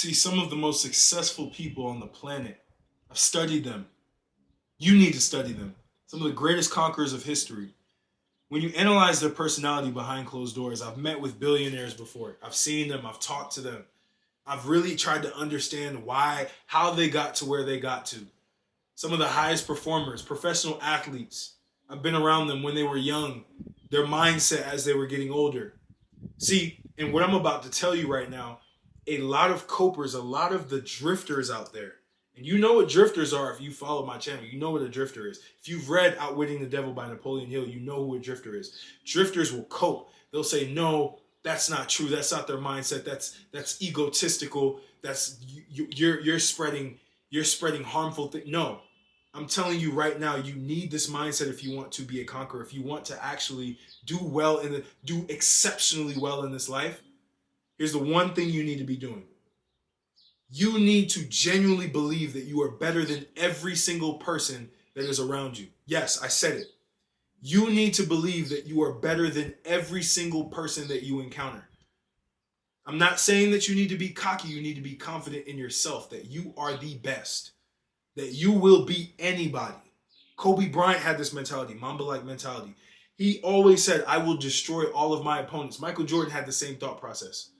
See, some of the most successful people on the planet, I've studied them. You need to study them. Some of the greatest conquerors of history. When you analyze their personality behind closed doors, I've met with billionaires before. I've seen them, I've talked to them. I've really tried to understand how they got to where they got to. Some of the highest performers, professional athletes, I've been around them when they were young, their mindset as they were getting older. See, and what I'm about to tell you right now, a lot of copers, a lot of the drifters out there, and you know what drifters are if you follow my channel. You know what a drifter is. If you've read Outwitting the Devil by Napoleon Hill, you know who a drifter is. Drifters will cope. They'll say, no, that's not true. That's not their mindset. That's egotistical. You're spreading harmful things. No, I'm telling you right now, you need this mindset if you want to be a conqueror. If you want to actually do exceptionally well in this life. Here's the one thing you need to be doing. You need to genuinely believe that you are better than every single person that is around you. Yes, I said it. You need to believe that you are better than every single person that you encounter. I'm not saying that you need to be cocky. You need to be confident in yourself that you are the best, that you will beat anybody. Kobe Bryant had this mentality, Mamba-like mentality. He always said, I will destroy all of my opponents. Michael Jordan had the same thought process.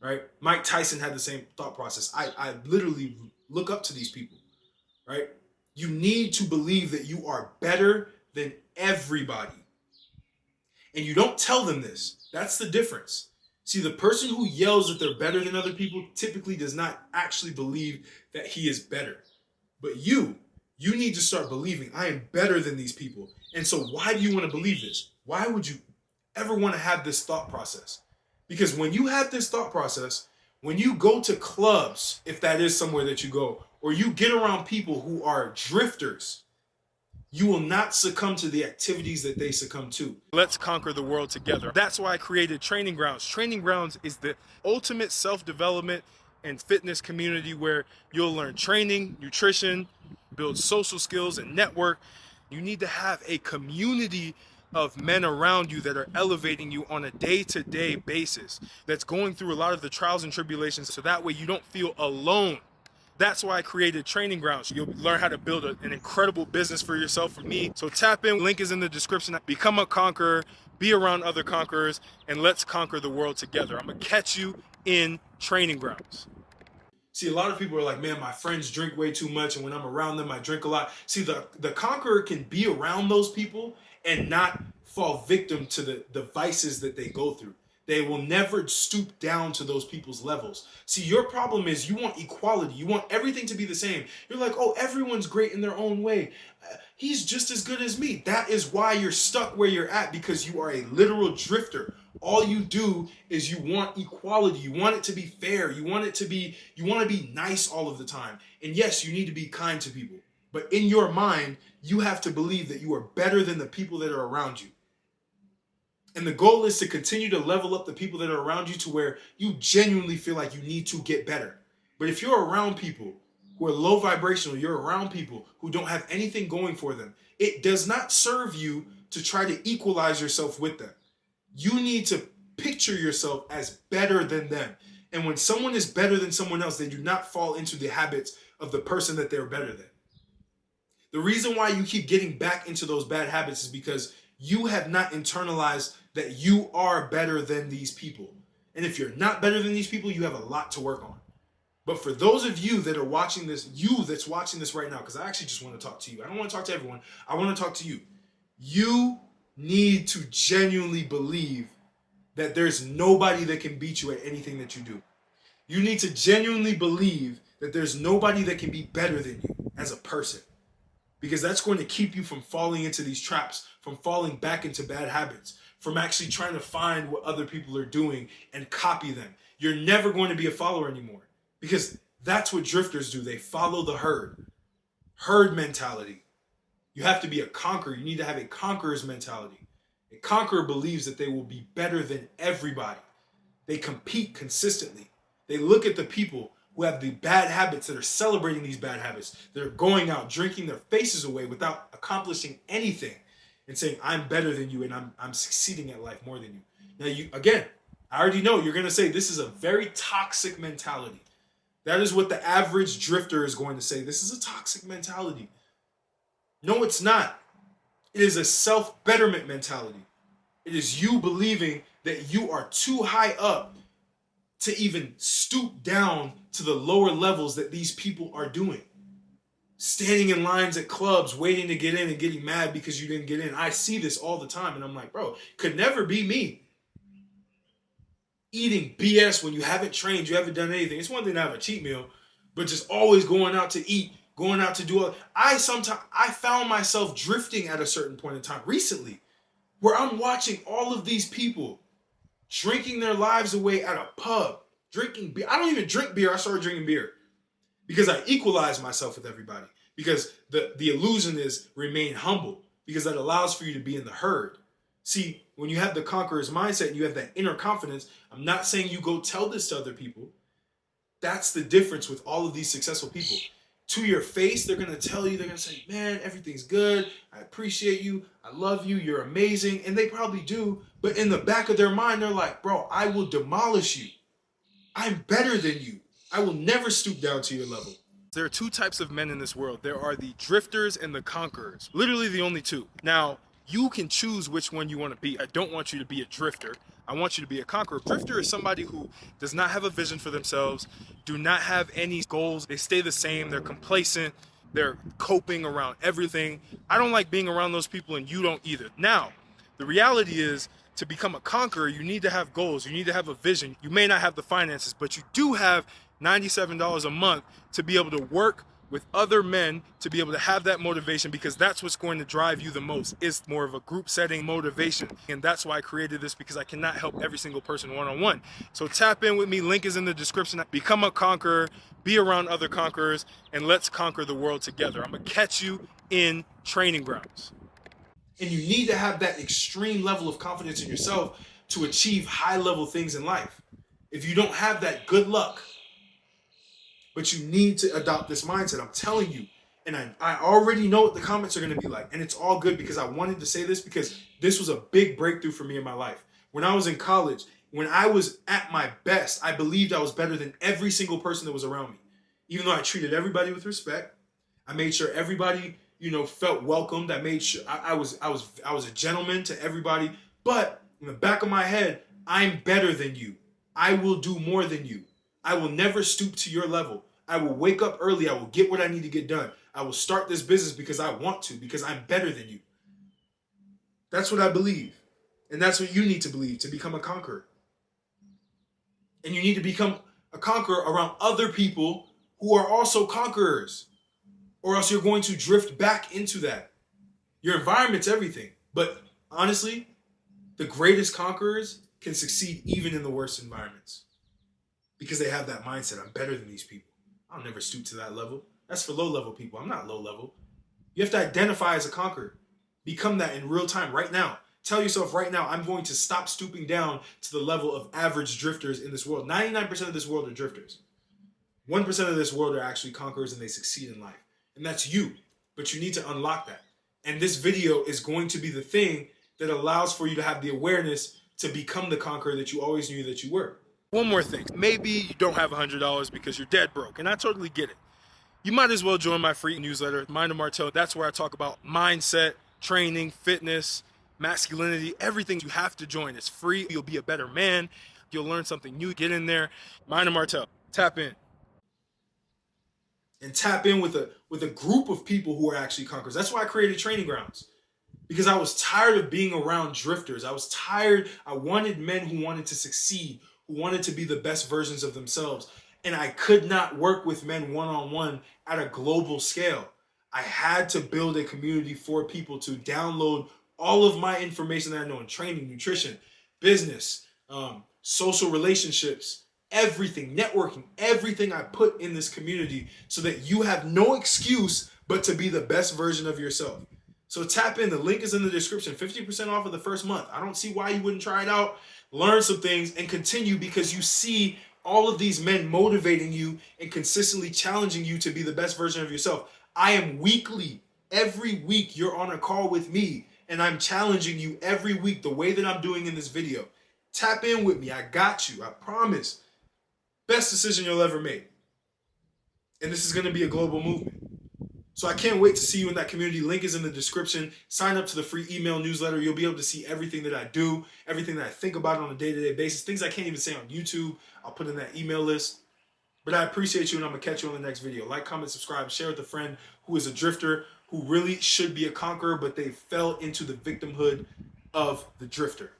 Right? Mike Tyson had the same thought process. I literally look up to these people, right? You need to believe that you are better than everybody. And you don't tell them this. That's the difference. See, the person who yells that they're better than other people typically does not actually believe that he is better. But you need to start believing, I am better than these people. And so why do you want to believe this? Why would you ever want to have this thought process? Because when you have this thought process, when you go to clubs, if that is somewhere that you go, or you get around people who are drifters, you will not succumb to the activities that they succumb to. Let's conquer the world together. That's why I created Training Grounds. Training Grounds is the ultimate self-development and fitness community where you'll learn training, nutrition, build social skills, and network. You need to have a community of men around you that are elevating you on a day-to-day basis, that's going through a lot of the trials and tribulations, so that way you don't feel alone. That's why I created Training Grounds. You'll learn how to build an incredible business for yourself, for me. So tap in, link is in the description. Become a conqueror, be around other conquerors, and let's conquer the world together. I'm gonna catch you in Training Grounds. See, a lot of people are like, man, my friends drink way too much, and when I'm around them, I drink a lot. See, the conqueror can be around those people and not fall victim to the vices that they go through. They will never stoop down to those people's levels. See, your problem is you want equality. You want everything to be the same. You're like, oh, everyone's great in their own way. He's just as good as me. That is why you're stuck where you're at, because you are a literal drifter. All you do is you want equality. You want it to be fair. You want to be nice all of the time. And yes, you need to be kind to people. But in your mind, you have to believe that you are better than the people that are around you. And the goal is to continue to level up the people that are around you to where you genuinely feel like you need to get better. But if you're around people who are low vibrational, you're around people who don't have anything going for them, it does not serve you to try to equalize yourself with them. You need to picture yourself as better than them. And when someone is better than someone else, they do not fall into the habits of the person that they're better than. The reason why you keep getting back into those bad habits is because you have not internalized that you are better than these people. And if you're not better than these people, you have a lot to work on. But for those of you that are watching this, you that's watching this right now, because I actually just want to talk to you. I don't want to talk to everyone. I want to talk to you. You need to genuinely believe that there's nobody that can beat you at anything that you do. You need to genuinely believe that there's nobody that can be better than you as a person. Because that's going to keep you from falling into these traps, from falling back into bad habits, from actually trying to find what other people are doing and copy them. You're never going to be a follower anymore, because that's what drifters do. They follow the herd. Herd mentality. You have to be a conqueror. You need to have a conqueror's mentality. A conqueror believes that they will be better than everybody. They compete consistently. They look at the people who have the bad habits, that are celebrating these bad habits, that are going out, drinking their faces away without accomplishing anything, and saying, I'm better than you and I'm succeeding at life more than you. Now, I already know you're going to say this is a very toxic mentality. That is what the average drifter is going to say. This is a toxic mentality. No, it's not. It is a self-betterment mentality. It is you believing that you are too high up to even stoop down to the lower levels that these people are doing. Standing in lines at clubs, waiting to get in and getting mad because you didn't get in. I see this all the time, and I'm like, bro, could never be me. Eating BS when you haven't trained, you haven't done anything. It's one thing to have a cheat meal, but just always going out to eat, going out to do all. I found myself drifting at a certain point in time recently, where I'm watching all of these people drinking their lives away at a pub, drinking beer. I don't even drink beer. I started drinking beer because I equalize myself with everybody. Because the illusion is remain humble, because that allows for you to be in the herd. See, when you have the conqueror's mindset and you have that inner confidence, I'm not saying you go tell this to other people. That's the difference with all of these successful people. To your face, they're going to tell you, they're going to say, man, everything's good. I appreciate you. I love you. You're amazing. And they probably do. But in the back of their mind, they're like, bro, I will demolish you. I'm better than you. I will never stoop down to your level. There are two types of men in this world. There are the drifters and the conquerors. Literally the only two. Now, you can choose which one you want to be. I don't want you to be a drifter. I want you to be a conqueror. Drifter is somebody who does not have a vision for themselves, do not have any goals. They stay the same. They're complacent. They're coping around everything. I don't like being around those people, and you don't either. Now, the reality is, to become a conqueror, you need to have goals. You need to have a vision. You may not have the finances, but you do have $97 a month to be able to work with other men, to be able to have that motivation, because that's what's going to drive you the most. It's more of a group setting motivation. And that's why I created this, because I cannot help every single person one-on-one. So tap in with me. Link is in the description. Become a conqueror, be around other conquerors, and let's conquer the world together. I'm going to catch you in training grounds. And you need to have that extreme level of confidence in yourself to achieve high-level things in life. If you don't have that, good luck. But you need to adopt this mindset. I'm telling you. And I already know what the comments are going to be like. And it's all good, because I wanted to say this because this was a big breakthrough for me in my life. When I was in college, when I was at my best, I believed I was better than every single person that was around me. Even though I treated everybody with respect, I made sure everybody, felt welcomed. I made sure I was a gentleman to everybody. But in the back of my head, I'm better than you. I will do more than you. I will never stoop to your level. I will wake up early. I will get what I need to get done. I will start this business because I want to, because I'm better than you. That's what I believe. And that's what you need to believe to become a conqueror. And you need to become a conqueror around other people who are also conquerors, or else you're going to drift back into that. Your environment's everything. But honestly, the greatest conquerors can succeed even in the worst environments, because they have that mindset. I'm better than these people. I'll never stoop to that level. That's for low-level people. I'm not low-level. You have to identify as a conqueror. Become that in real time right now. Tell yourself right now, I'm going to stop stooping down to the level of average drifters in this world. 99% of this world are drifters. 1% of this world are actually conquerors, and they succeed in life. And that's you. But you need to unlock that. And this video is going to be the thing that allows for you to have the awareness to become the conqueror that you always knew that you were. One more thing. Maybe you don't have $100 because you're dead broke, and I totally get it. You might as well join my free newsletter, Mind of Martel. That's where I talk about mindset, training, fitness, masculinity, everything. You have to join. It's free. You'll be a better man. You'll learn something new. Get in there. Mind of Martel. Tap in. And tap in with a group of people who are actually conquerors. That's why I created Training Grounds. Because I was tired of being around drifters. I was tired. I wanted men who wanted to succeed, who wanted to be the best versions of themselves. And I could not work with men one-on-one at a global scale. I had to build a community for people to download all of my information that I know in training, nutrition, business, social relationships, everything, networking, everything I put in this community, so that you have no excuse but to be the best version of yourself. So tap in. The link is in the description. 50% off of the first month. I don't see why you wouldn't try it out, learn some things, and continue, because you see all of these men motivating you and consistently challenging you to be the best version of yourself. I am weekly. Every week you're on a call with me, and I'm challenging you every week the way that I'm doing in this video. Tap in with me. I got you. I promise. Best decision you'll ever make. And this is going to be a global movement. So I can't wait to see you in that community. Link is in the description. Sign up to the free email newsletter. You'll be able to see everything that I do, everything that I think about on a day-to-day basis, things I can't even say on YouTube. I'll put in that email list. But I appreciate you, and I'm going to catch you on the next video. Like, comment, subscribe, share with a friend who is a drifter, who really should be a conqueror, but they fell into the victimhood of the drifter.